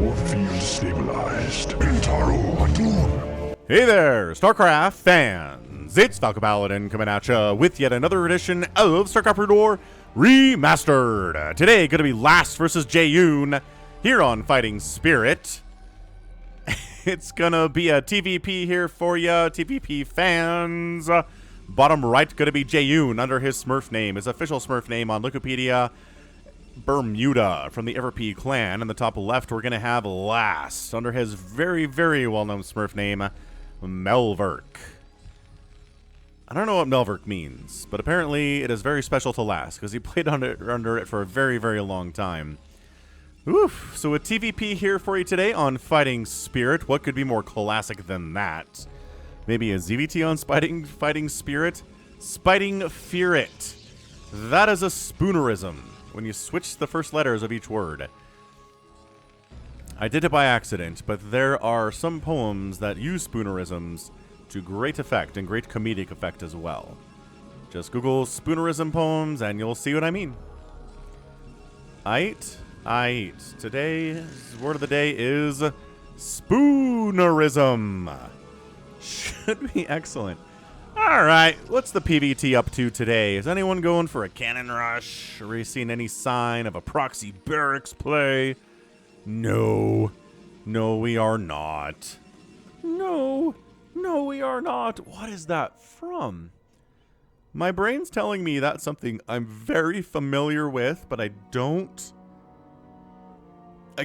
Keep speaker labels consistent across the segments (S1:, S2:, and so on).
S1: Core field stabilized. Intaro Adun.
S2: Hey there, StarCraft fans! It's Falcon Paladin coming at ya with yet another edition of StarCraft War Remastered. Today, gonna be Last versus Jaehoon here on Fighting Spirit. It's gonna be a TVP here for ya, TVP fans. Bottom right, gonna be Jaehoon under his Smurf name, his official Smurf name on Wikipedia, Bermuda from the Everpea clan. In the top left, we're gonna have Last under his very, very well-known Smurf name, Melverk. I don't know what Melverk means, but apparently it is very special to Last because he played under it for a very, very long time. Oof. So a TVP here for you today on Fighting Spirit. What could be more classic than that? Maybe a ZVT on Fighting Spirit? Spiting Fearit. That is a spoonerism, when you switch the first letters of each word. I did it by accident, but there are some poems that use spoonerisms to great effect and great comedic effect as well. Just Google spoonerism poems and you'll see what I mean. Aight. Today's word of the day is spoonerism. Should be excellent. Alright, what's the PvT up to today? Is anyone going for a cannon rush? Are we seeing any sign of a proxy barracks play? No, we are not. No, we are not. What is that from? My brain's telling me that's something I'm very familiar with, but I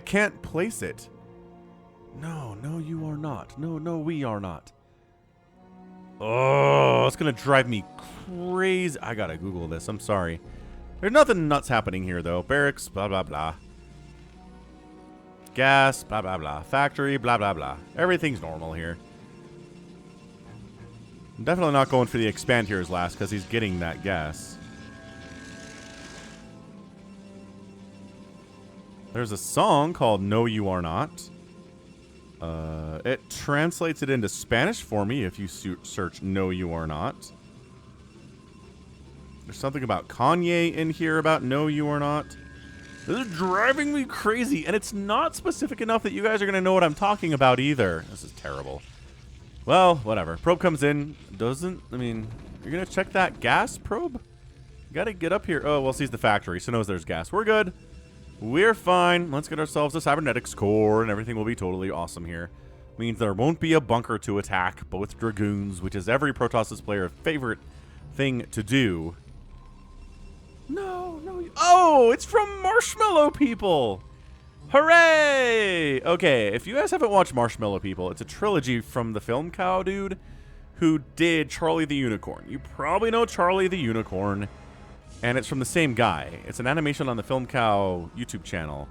S2: can't place it. No, you are not. No, we are not. Oh, it's going to drive me crazy. I got to Google this. I'm sorry. There's nothing nuts happening here, though. Barracks, blah, blah, blah. Gas, blah, blah, blah. Factory, blah, blah, blah. Everything's normal here. I'm definitely not going for the expand here as Last because he's getting that gas. There's a song called No You Are Not. It translates it into Spanish for me if you search No You Are Not. There's something about Kanye in here about No You Are Not. This is driving me crazy, and it's not specific enough that you guys are going to know what I'm talking about either. This is terrible. Well, whatever. Probe comes in. You're going to check that gas, Probe? You got to get up here. Oh, well, sees the factory, so knows there's gas. We're good. We're fine. Let's get ourselves a cybernetics core, and everything will be totally awesome here. Means there won't be a bunker to attack, but with Dragoons, which is every Protoss player's favorite thing to do. No. Oh, it's from Marshmallow People. Hooray! Okay, if you guys haven't watched Marshmallow People, it's a trilogy from the film cow dude who did Charlie the Unicorn. You probably know Charlie the Unicorn. And it's from the same guy. It's an animation on the Film Cow YouTube channel.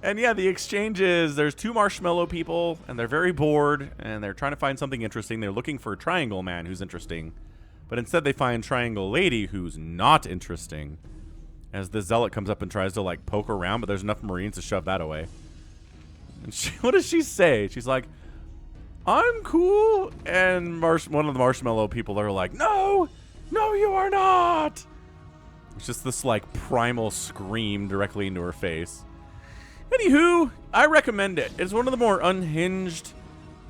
S2: And yeah, the exchange is there's two marshmallow people, and they're very bored, and they're trying to find something interesting. They're looking for a Triangle Man who's interesting. But instead they find Triangle Lady who's not interesting. As the Zealot comes up and tries to, like, poke around, but there's enough Marines to shove that away. And what does she say? She's like, I'm cool, and one of the marshmallow people are like, no, you are not. It's just this like primal scream directly into her face. Anywho, I recommend it. It's one of the more unhinged,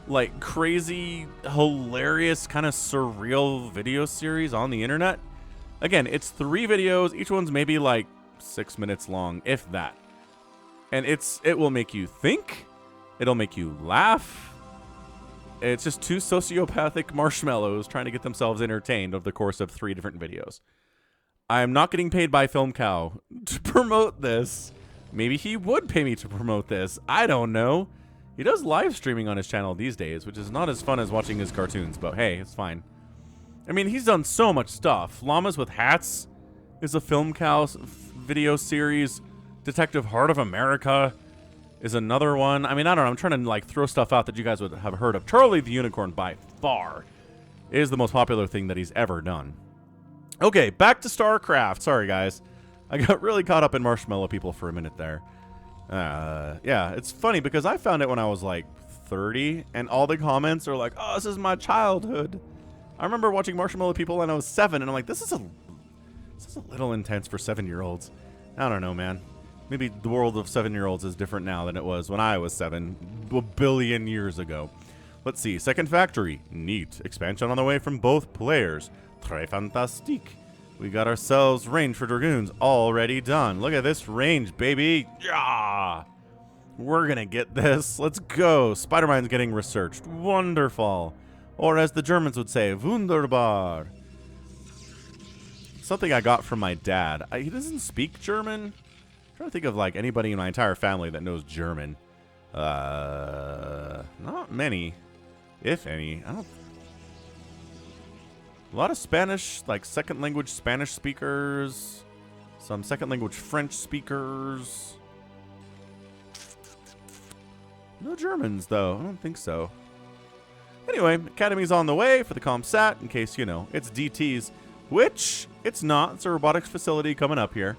S2: like crazy, hilarious, kind of surreal video series on the internet. Again, it's 3 videos. Each one's maybe like 6 minutes long, if that. And it will make you think. It'll make you laugh. It's just 2 sociopathic marshmallows trying to get themselves entertained over the course of 3 different videos. I am not getting paid by Film Cow to promote this. Maybe he would pay me to promote this. I don't know. He does live streaming on his channel these days, which is not as fun as watching his cartoons, but hey, it's fine. I mean, he's done so much stuff. Llamas with Hats is a Film Cow video series. Detective Heart of America is another one. I mean, I don't know. I'm trying to like throw stuff out that you guys would have heard of. Charlie the Unicorn by far is the most popular thing that he's ever done. Okay, back to StarCraft. Sorry, guys. I got really caught up in Marshmallow People for a minute there. Yeah, it's funny because I found it when I was like 30, and all the comments are like, oh, this is my childhood. I remember watching Marshmallow People when I was 7, and I'm like, this is This is a little intense for 7-year-olds. I don't know, man. Maybe the world of 7-year-olds is different now than it was when I was 7, a billion years ago. Let's see. Second factory. Neat. Expansion on the way from both players. Très fantastique. We got ourselves range for Dragoons already done. Look at this range, baby. Yeah. We're going to get this. Let's go. Spider-Mine's getting researched. Wonderful. Or as the Germans would say, wunderbar. Something I got from my dad. He doesn't speak German. I'm trying to think of like anybody in my entire family that knows German. Not many, if any. A lot of Spanish, like second language Spanish speakers. Some second language French speakers. No Germans, though. I don't think so. Anyway, Academy's on the way for the ComSat, in case, you know, it's DTs. Which, it's not. It's a robotics facility coming up here.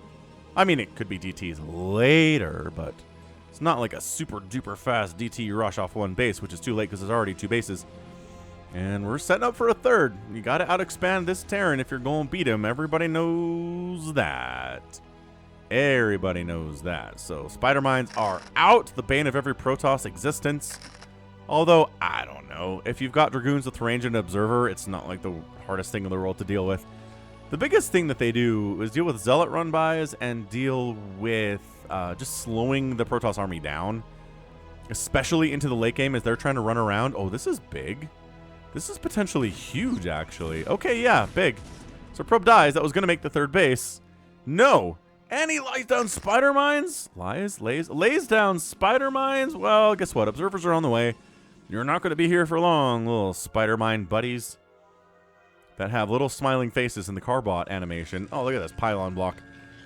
S2: I mean, it could be DTs later, but it's not like a super duper fast DT rush off one base, which is too late because there's already 2 bases. And we're setting up for a third. You got to out-expand this Terran if you're going to beat him. Everybody knows that. Everybody knows that. So, Spider-Mines are out. The bane of every Protoss existence. Although, I don't know. If you've got Dragoons with range and Observer, it's not like the hardest thing in the world to deal with. The biggest thing that they do is deal with Zealot run-bys and deal with just slowing the Protoss army down. Especially into the late game as they're trying to run around. Oh, this is big. This is potentially huge, actually. Okay, yeah, big. So Probe dies. That was going to make the third base. No. And he lays down spider mines. Lays down spider mines. Well, guess what? Observers are on the way. You're not going to be here for long, little spider mine buddies that have little smiling faces in the Carbot animation. Oh, look at this pylon block.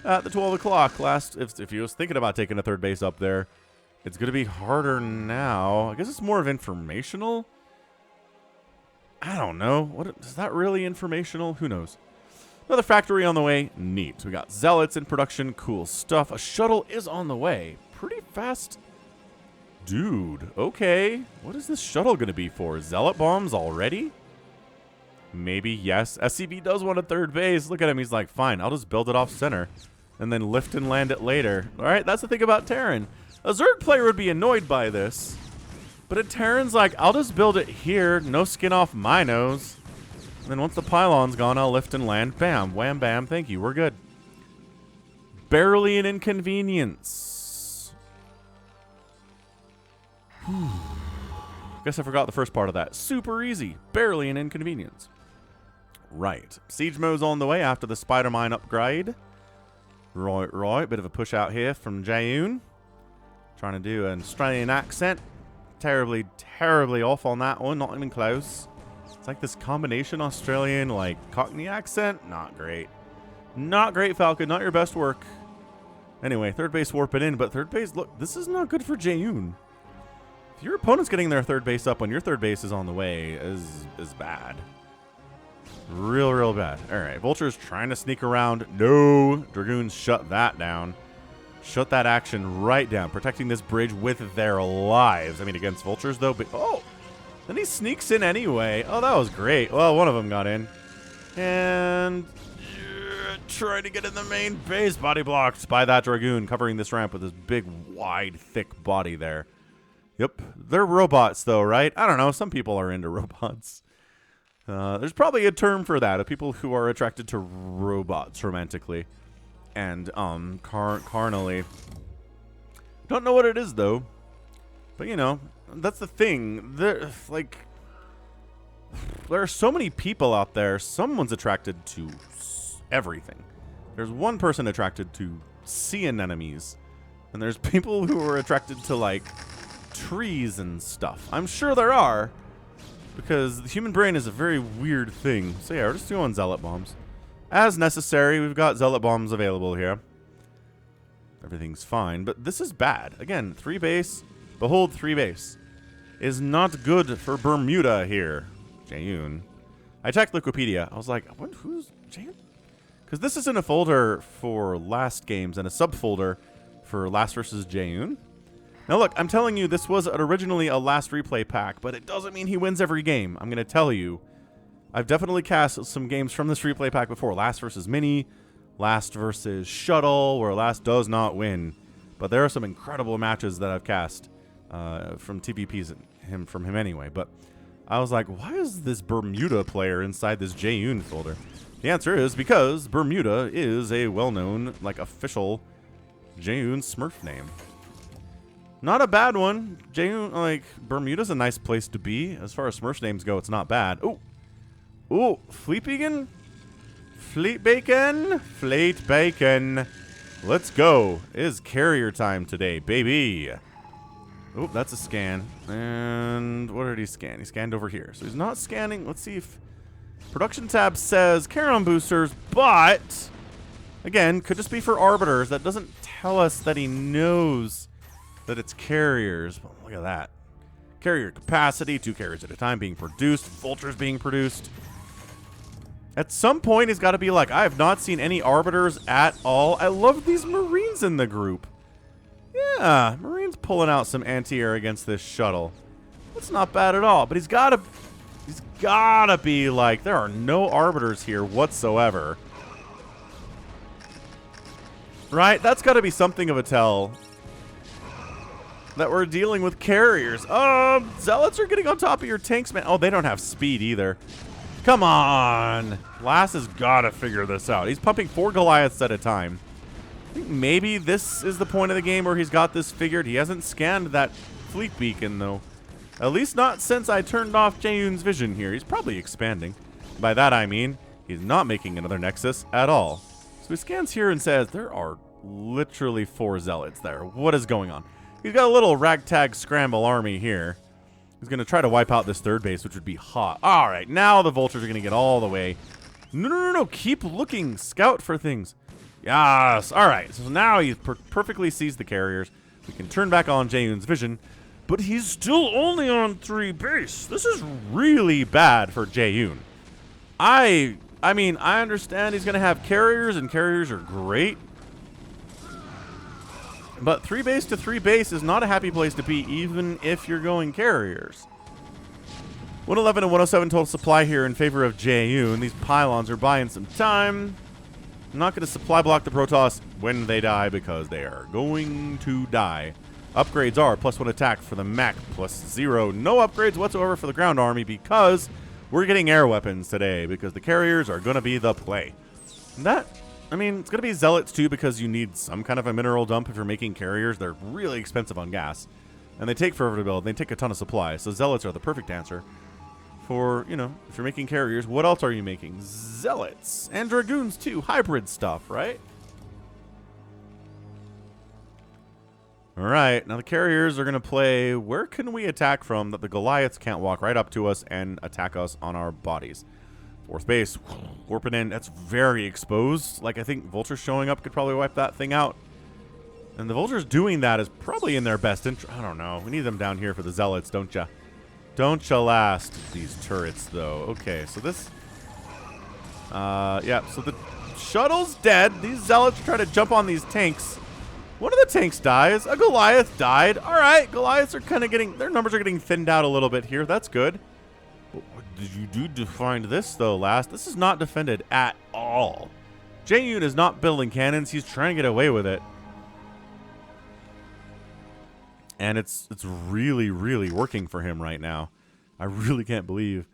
S2: At the 12 o'clock, if you was thinking about taking a third base up there, it's going to be harder now. I guess it's more of informational. I don't know. What is that really informational? Who knows? Another factory on the way. Neat. We got Zealots in production. Cool stuff. A shuttle is on the way. Pretty fast. Dude. Okay. What is this shuttle going to be for? Zealot bombs already? Maybe, yes. SCV does want a third base. Look at him. He's like, fine, I'll just build it off center and then lift and land it later. All right, that's the thing about Terran. A Zerg player would be annoyed by this. But a Terran's like, I'll just build it here. No skin off my nose. And then once the pylon's gone, I'll lift and land. Bam, wham, bam. Thank you. We're good. Barely an inconvenience. Guess I forgot the first part of that. Super easy. Barely an inconvenience. Right. Siege mode's on the way after the spider mine upgrade. Right. Bit of a push out here from Jaehoon. Trying to do an Australian accent. Terribly off on that one. Not even close. It's like this combination Australian, like, Cockney accent. Not great. Not great, Falcon. Not your best work. Anyway, third base warping in. But third base, look, this is not good for Jaehoon. If your opponent's getting their third base up when your third base is on the way is bad. Real bad. All right, Vulture's trying to sneak around. No. Dragoons shut that down. Shut that action right down. Protecting this bridge with their lives. I mean, against Vultures, though. But, oh, then he sneaks in anyway. Oh, that was great. Well, one of them got in. And trying to get in the main base. Body blocked by that Dragoon, covering this ramp with his big, wide, thick body there. Yep. They're robots, though, right? I don't know. Some people are into robots. There's probably a term for that, of people who are attracted to robots romantically and carnally. Don't know what it is, though. But, you know, that's the thing. There are so many people out there. Someone's attracted to everything. There's one person attracted to seeing enemies. And there's people who are attracted to, like, trees and stuff. I'm sure there are. Because the human brain is a very weird thing. So yeah, we're just doing Zealot bombs. As necessary, we've got Zealot bombs available here. Everything's fine, but this is bad. Again, 3 base. Behold, 3 base. Is not good for Bermuda here. Jaehoon. I checked Wikipedia. I was like, who's Jaehoon? Because this is in a folder for last games and a subfolder for Last versus Jaehoon. Now look, I'm telling you, this was originally a last replay pack, but it doesn't mean he wins every game. I'm going to tell you. I've definitely cast some games from this replay pack before. Last versus Mini, Last versus Shuttle, where Last does not win. But there are some incredible matches that I've cast from TVPs from him anyway. But I was like, why is this Bermuda player inside this Jaehoon folder? The answer is because Bermuda is a well-known, like, official Jaehoon Smurf name. Not a bad one. Jaehoon, like, Bermuda's a nice place to be. As far as Smurf names go, it's not bad. Ooh. Ooh, Fleet Bacon? Fleet Bacon? Fleet Bacon. Let's go. It is carrier time today, baby. Oh, that's a scan. And what did he scan? He scanned over here. So he's not scanning. Let's see if production tab says Charon boosters, but again, could just be for arbiters. That doesn't tell us that he knows that it's carriers. But look at that. Carrier capacity, 2 carriers at a time being produced, vultures being produced. At some point, he's got to be like, I have not seen any arbiters at all. I love these Marines in the group. Yeah, Marines pulling out some anti-air against this shuttle. That's not bad at all. But he's got to be like, there are no arbiters here whatsoever. Right? That's got to be something of a tell that we're dealing with carriers. Zealots are getting on top of your tanks, man. Oh, they don't have speed either. Come on. Lass has got to figure this out. He's pumping 4 Goliaths at a time. I think maybe this is the point of the game where he's got this figured. He hasn't scanned that fleet beacon, though. At least not since I turned off Jaehoon's vision here. He's probably expanding. By that I mean, he's not making another Nexus at all. So he scans here and says, there are literally 4 Zealots there. What is going on? He's got a little ragtag scramble army here. He's going to try to wipe out this 3rd base, which would be hot. All right, now the vultures are going to get all the way. No. Keep looking. Scout for things. Yes. All right, so now he perfectly sees the carriers. We can turn back on Jaehoon's vision, but he's still only on 3 base. This is really bad for Jaehoon. I mean, I understand he's going to have carriers, and carriers are great. But 3 base to 3 base is not a happy place to be, even if you're going carriers. 111 and 107 total supply here in favor of Jaehoon. These pylons are buying some time. I'm not going to supply block the Protoss when they die, because they are going to die. Upgrades are +1 attack for the mech, +0. No upgrades whatsoever for the ground army, because we're getting air weapons today, because the carriers are going to be the play. And that, I mean, it's going to be Zealots too, because you need some kind of a mineral dump if you're making carriers. They're really expensive on gas, and they take forever to build. They take a ton of supply, so Zealots are the perfect answer for, you know, if you're making carriers. What else are you making? Zealots. And Dragoons too. Hybrid stuff, right? All right, now the carriers are going to play, where can we attack from that the Goliaths can't walk right up to us and attack us on our bodies? 4th base, warping in. That's very exposed. Like, I think Vultures showing up could probably wipe that thing out. And the Vultures doing that is probably in their best interest. I don't know. We need them down here for the Zealots, don't ya? Don't ya last these turrets, though. Okay, so this... yeah, so the shuttle's dead. These Zealots try to jump on these tanks. One of the tanks dies. A Goliath died. All right, Goliaths are kind of getting... Their numbers are getting thinned out a little bit here. That's good. What did you do to find this, though, Last? This is not defended at all. Jaehoon is not building cannons. He's trying to get away with it. And it's really, really working for him right now. I really can't believe.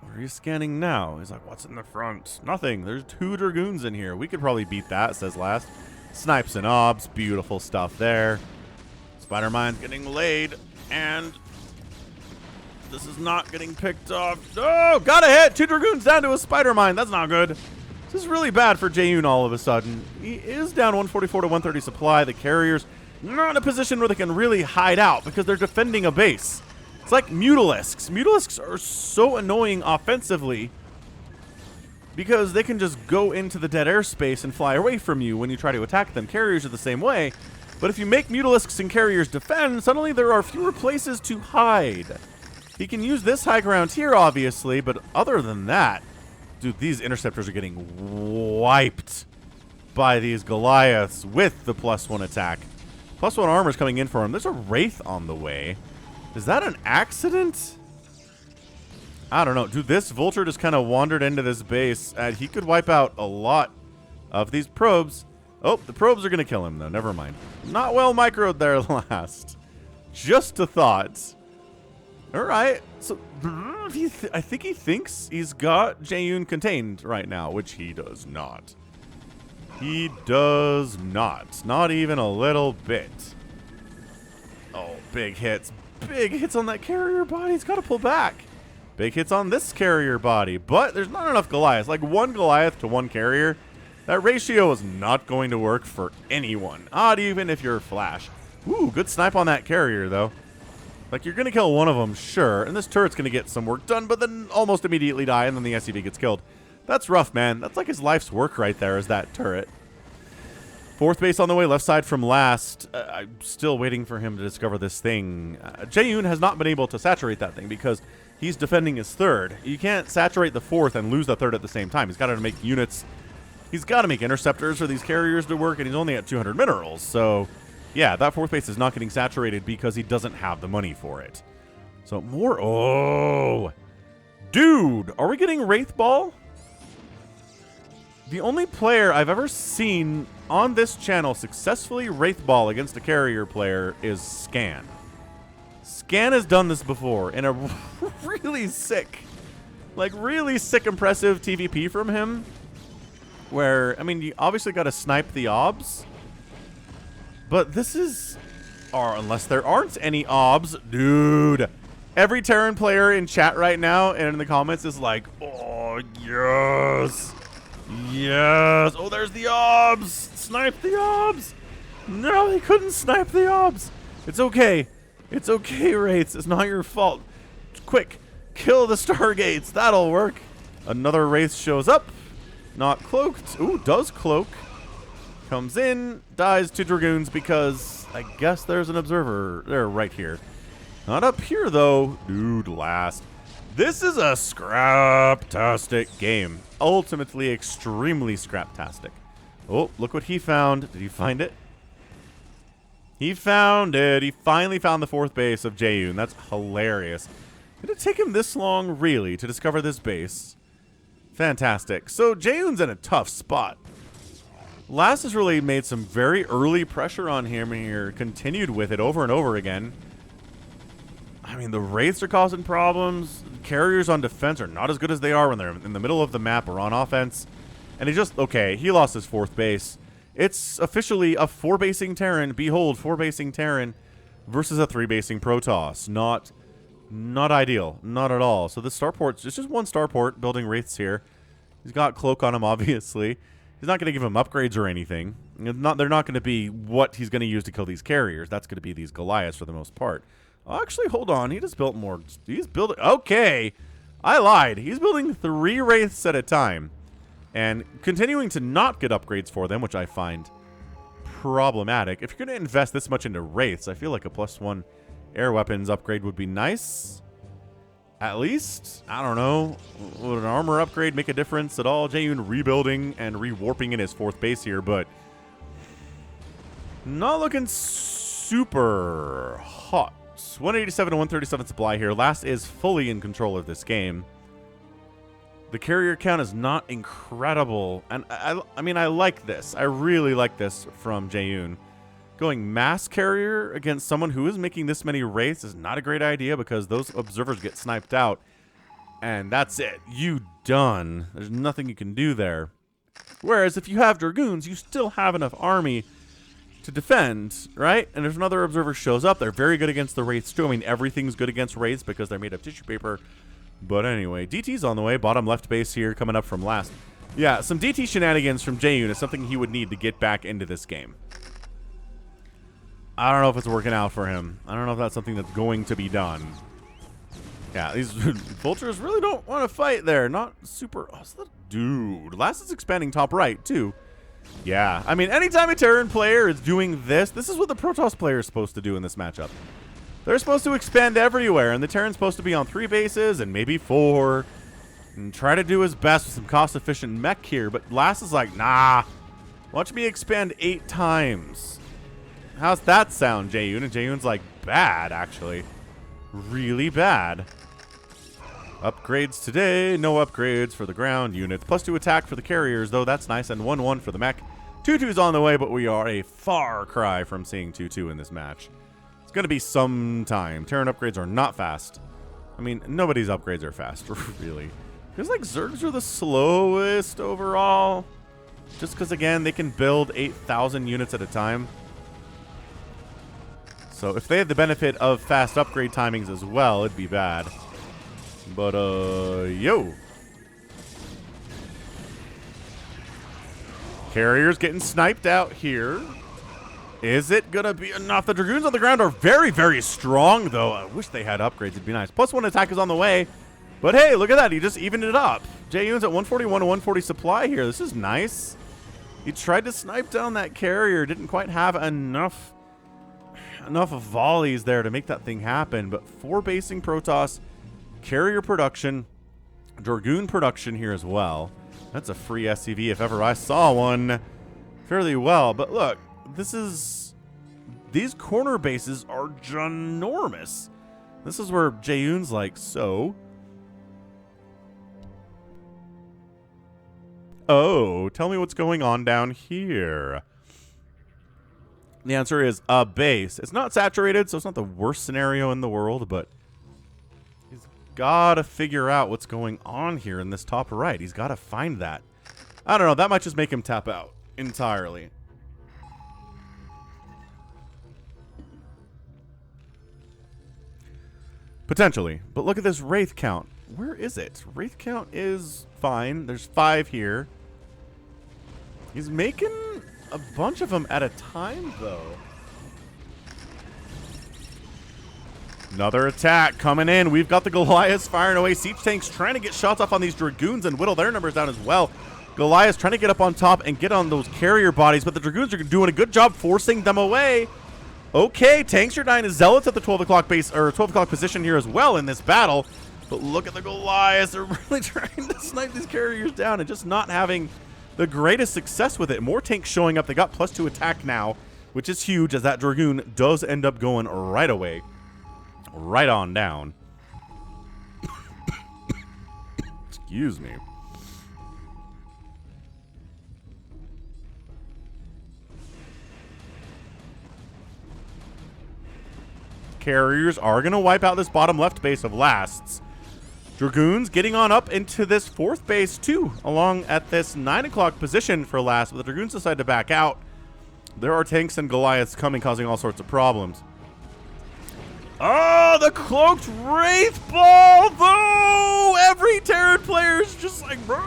S2: Where are you scanning now? He's like, what's in the front? Nothing. There's 2 Dragoons in here. We could probably beat that, says Last. Snipes and obs. Beautiful stuff there. Spider Mine's getting laid. And... this is not getting picked off. Oh, got a hit. 2 Dragoons down to a Spider Mine. That's not good. This is really bad for Jaehoon all of a sudden. He is down 144 to 130 supply. The carriers not in a position where they can really hide out because they're defending a base. It's like Mutalisks. Mutalisks are so annoying offensively because they can just go into the dead airspace and fly away from you when you try to attack them. Carriers are the same way. But if you make Mutalisks and carriers defend, suddenly there are fewer places to hide. He can use this high ground here, obviously, but other than that, dude, these interceptors are getting wiped by these Goliaths with the +1 attack. +1 armor's coming in for him. There's a Wraith on the way. Is that an accident? I don't know. Dude, this Vulture just kind of wandered into this base, and he could wipe out a lot of these probes. Oh, the probes are going to kill him, though. Never mind. Not well microed there last. Just a thought. All right. So, I think he thinks he's got Jaehoon contained right now, which he does not. He does not. Not even a little bit. Oh, big hits. Big hits on that carrier body. He's got to pull back. Big hits on this carrier body. But there's not enough Goliaths. Like, one Goliath to one carrier. That ratio is not going to work for anyone. Not even if you're Flash. Ooh, good snipe on that carrier, though. Like, you're going to kill one of them, sure. And this turret's going to get some work done, but then almost immediately die, and then the SCV gets killed. That's rough, man. That's like his life's work right there, is that turret. Fourth base on the way, left side from last. I'm still waiting for him to discover this thing. Jaehoon has not been able to saturate that thing because he's defending his third. You can't saturate the fourth and lose the third at the same time. He's got to make units. He's got to make interceptors for these carriers to work, and he's only at 200 minerals. So, yeah, that fourth base is not getting saturated because he doesn't have the money for it. So, more. Oh. Dude, are we getting Wraith Ball? The only player I've ever seen on this channel successfully Wraith Ball against a carrier player is Scan. Scan has done this before in a really sick, impressive TVP from him. Where, I mean, you obviously got to snipe the obs. But this is, or unless there aren't any obs, dude. Every Terran player in chat right now and in the comments is like, oh, yes. Yes. Oh, there's the obs. Snipe the obs. No, they couldn't snipe the obs. It's okay. It's okay, Wraiths. It's not your fault. Quick, kill the Stargates. That'll work. Another Wraith shows up. Not cloaked. Ooh, does cloak. Comes in, dies to Dragoons because I guess there's an observer there right here. Not up here, though. Dude, last. This is a scrap-tastic game. Ultimately, extremely scrap-tastic. Oh, look what he found. Did he find it? He found it. He finally found the fourth base of Jaehoon. That's hilarious. Did it take him this long, really, to discover this base? Fantastic. So, Jaehoon's in a tough spot. Last has really made some very early pressure on him here. Continued with it over and over again. I mean, the Wraiths are causing problems. Carriers on defense are not as good as they are when they're in the middle of the map or on offense. And he just, okay, he lost his fourth base. It's officially a 4-basing Terran. Behold, 4-basing Terran versus a 3-basing Protoss. Not ideal. Not at all. So the starport's just one starport building Wraiths here. He's got Cloak on him, obviously. He's not going to give him upgrades or anything. They're not going to be what he's going to use to kill these carriers. That's going to be these Goliaths for the most part. Oh, actually, hold on. He just built more. He's building. Okay. I lied. He's building 3 Wraiths at a time. And continuing to not get upgrades for them, which I find problematic. If you're going to invest this much into Wraiths, I feel like a +1 air weapons upgrade would be nice. At least. I don't know. Would an armor upgrade make a difference at all? Jaehoon rebuilding and rewarping in his fourth base here, but not looking super hot. 187 to 137 supply here. Last is fully in control of this game. The carrier count is not incredible. And I mean, I like this. I really like this from Jaehoon. Going mass carrier against someone who is making this many Wraiths is not a great idea because those observers get sniped out. And that's it. You done. There's nothing you can do there. Whereas if you have Dragoons, you still have enough army to defend, right? And if another observer shows up, they're very good against the Wraiths too. I mean, everything's good against Wraiths because they're made of tissue paper. But anyway, DT's on the way. Bottom left base here coming up from last. Yeah, some DT shenanigans from Jaehoon is something he would need to get back into this game. I don't know if it's working out for him. I don't know if that's something that's going to be done. Yeah, these vultures really don't want to fight there. Not super... Oh, dude, last is expanding top right, too. Yeah, I mean, anytime a Terran player is doing this, this is what the Protoss player is supposed to do in this matchup. They're supposed to expand everywhere, and the Terran's supposed to be on 3 bases and maybe 4. And try to do his best with some cost-efficient mech here, but Last is like, nah. Watch me expand 8 times. How's that sound, Jaehoon? And Jaehoon's like, bad, actually. Really bad. Upgrades today. No upgrades for the ground units. +2 attack for the carriers, though. That's nice. And 1-1 for the mech. 2-2's on the way, but we are a far cry from seeing 2-2 in this match. It's going to be some time. Terran upgrades are not fast. I mean, nobody's upgrades are fast, really. Feels like Zergs are the slowest overall. Just because, again, they can build 8,000 units at a time. So if they had the benefit of fast upgrade timings as well, it'd be bad. But, yo. Carriers getting sniped out here. Is it going to be enough? The Dragoons on the ground are very, very strong, though. I wish they had upgrades. It'd be nice. +1 attack is on the way. But, hey, look at that. He just evened it up. Jaehoon's at 141 to 140 supply here. This is nice. He tried to snipe down that carrier. Didn't quite have enough volleys there to make that thing happen. But 4 basing Protoss, carrier production, Dragoon production here as well. That's a free SCV if ever I saw one. Fairly well. But look, these corner bases are ginormous. This is where Jaehoon's like, so. Oh, tell me what's going on down here. The answer is a base. It's not saturated, so it's not the worst scenario in the world, but he's got to figure out what's going on here in this top right. He's got to find that. I don't know. That might just make him tap out entirely. Potentially. But look at this Wraith count. Where is it? Wraith count is fine. There's 5 here. He's making a bunch of them at a time, though. Another attack coming in. We've got the Goliaths firing away. Siege tanks trying to get shots off on these Dragoons and whittle their numbers down as well. Goliaths trying to get up on top and get on those carrier bodies, but the Dragoons are doing a good job forcing them away. Okay, tanks are dying as Zealots at the 12 o'clock base, or 12 o'clock position here as well in this battle. But look at the Goliaths. They're really trying to snipe these carriers down and just not having the greatest success with it. More tanks showing up. They got +2 attack now, which is huge as that Dragoon does end up going right away. Right on down. Excuse me. Carriers are going to wipe out this bottom left base of lasts. Dragoons getting on up into this 4th base too, along at this 9 o'clock position for last, but the Dragoons decide to back out. There are tanks and Goliaths coming, causing all sorts of problems. Oh, the cloaked Wraith Ball, though! Every Terran player is just like, bruh.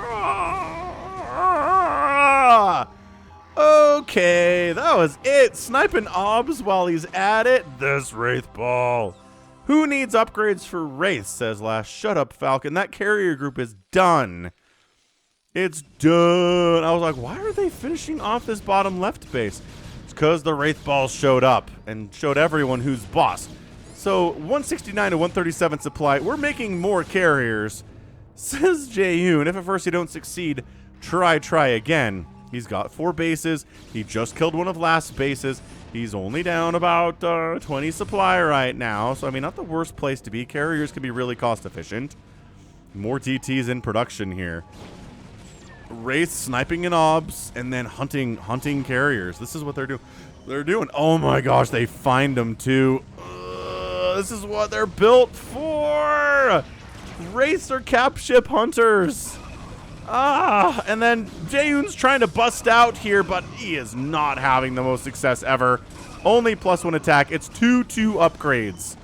S2: Okay, that was it. Sniping obs while he's at it. This Wraith Ball. Who needs upgrades for Wraith, says Last. Shut up, Falcon. That carrier group is done. It's done. I was like, why are they finishing off this bottom left base? It's because the Wraith Balls showed up and showed everyone who's boss. So 169 to 137 supply. We're making more carriers, says Jaehoon. If at first you don't succeed, try again. He's got 4 bases. He just killed one of Last's bases. He's only down about 20 supply right now. So, I mean, not the worst place to be. Carriers can be really cost efficient. More DTs in production here. Wraith sniping in obs and then hunting carriers. This is what they're doing. Oh my gosh, they find them too. This is what they're built for. Wraiths are cap ship hunters. And then Jaehoon's trying to bust out here, but he is not having the most success ever. Only +1 attack. It's 2-2 upgrades.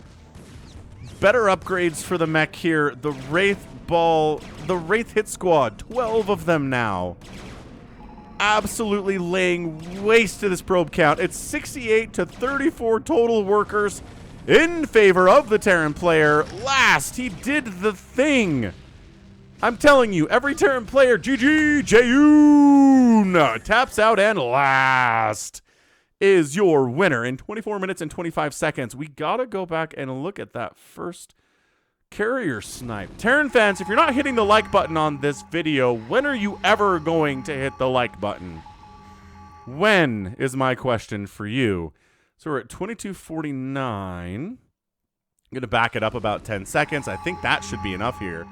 S2: Better upgrades for the mech here. The Wraith Ball, the Wraith Hit Squad, 12 of them now. Absolutely laying waste to this probe count. It's 68 to 34 total workers in favor of the Terran player. Last, he did the thing. I'm telling you, every Terran player, GG, Jaehoon, taps out, and Last is your winner in 24 minutes and 25 seconds. We gotta go back and look at that first carrier snipe. Terran fans, if you're not hitting the like button on this video, when are you ever going to hit the like button? When is my question for you? So we're at 22:49. I'm gonna back it up about 10 seconds. I think that should be enough here.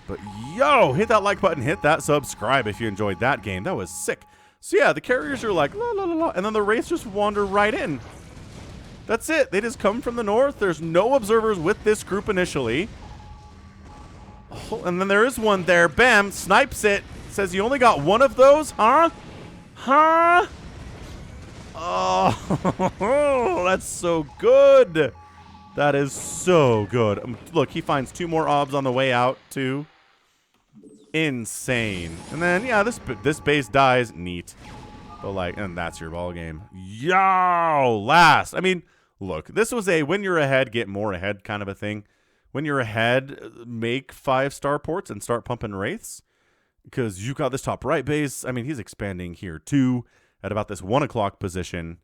S2: But yo, hit that like button, hit that subscribe if you enjoyed that game. That was sick. So yeah, the carriers are like, la la la la, and then the wraiths just wander right in. That's it. They just come from the north. There's no observers with this group initially. Oh, and then there is one there. Bam, snipes it. Says you only got one of those, huh? Huh? Oh, that's so good. That is so good. Look, he finds 2 more obs on the way out, too. Insane. And then, yeah, this base dies. Neat. But, like, and that's your ball game. Yo! Last. I mean, look, this was a when you're ahead, get more ahead kind of a thing. When you're ahead, make 5 starports and start pumping wraiths. Because you got this top right base. I mean, he's expanding here, too, at about this 1 o'clock position.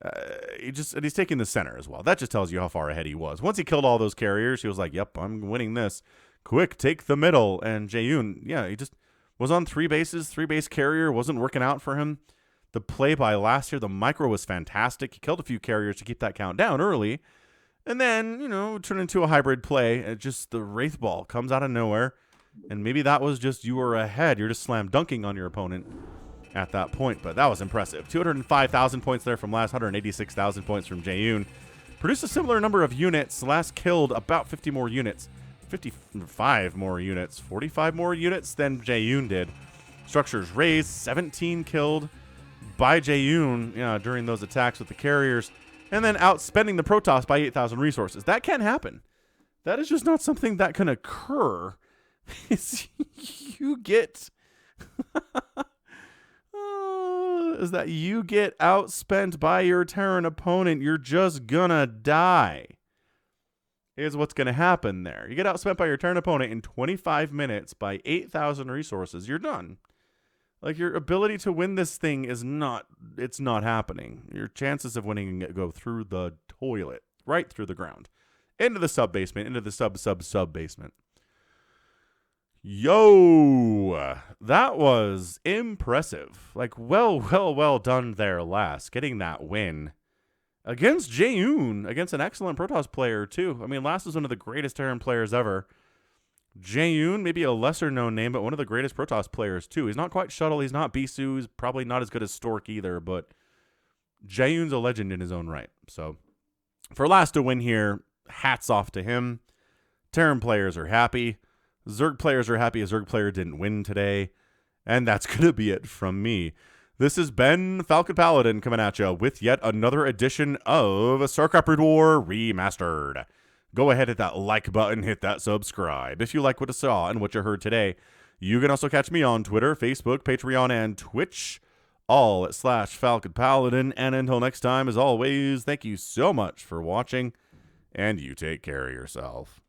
S2: And he's taking the center as well. That just tells you how far ahead he was. Once he killed all those carriers, he was like, yep, I'm winning this. Quick, take the middle. And Jaehoon, yeah, he just was on 3 bases. 3-base carrier wasn't working out for him. The play by last year, the micro was fantastic. He killed a few carriers to keep that count down early. And then, you know, turned into a hybrid play. It just the Wraith Ball comes out of nowhere. And maybe that was just you were ahead. You're just slam dunking on your opponent at that point. But that was impressive. 205,000 points there from last, 186,000 points from Jaehoon. Produced a similar number of units. Last killed about 50 more units. 55 more units. 45 more units than Jaehoon did. Structures raised. 17 killed by Jaehoon during those attacks with the carriers. And then outspending the Protoss by 8,000 resources. That can happen. That is just not something that can occur. You get... is that you get outspent by your Terran opponent. You're just gonna die. Is what's gonna happen there. You get outspent by your Terran opponent in 25 minutes by 8,000 resources. You're done. Like, your ability to win this thing is not, it's not happening. Your chances of winning go through the toilet, right through the ground, into the sub-basement, into the sub-basement. Yo, that was impressive. Like, well done there last, getting that win against Jaehoon, against an excellent Protoss player, too. I mean, last was one of the greatest Terran players ever. Jaehoon, maybe a lesser-known name, but one of the greatest Protoss players, too. He's not quite Shuttle. He's not Bisu. He's probably not as good as Stork either, but Jaehoon's a legend in his own right. So, for last to win here, hats off to him. Terran players are happy. Zerg players are happy a Zerg player didn't win today. And that's going to be it from me. This has been Falcon Paladin coming at you with yet another edition of StarCraft Brood War Remastered. Go ahead, hit that like button, hit that subscribe. If you like what you saw and what you heard today, you can also catch me on Twitter, Facebook, Patreon, and Twitch, all at /Falcon Paladin. And until next time, as always, thank you so much for watching, and you take care of yourself.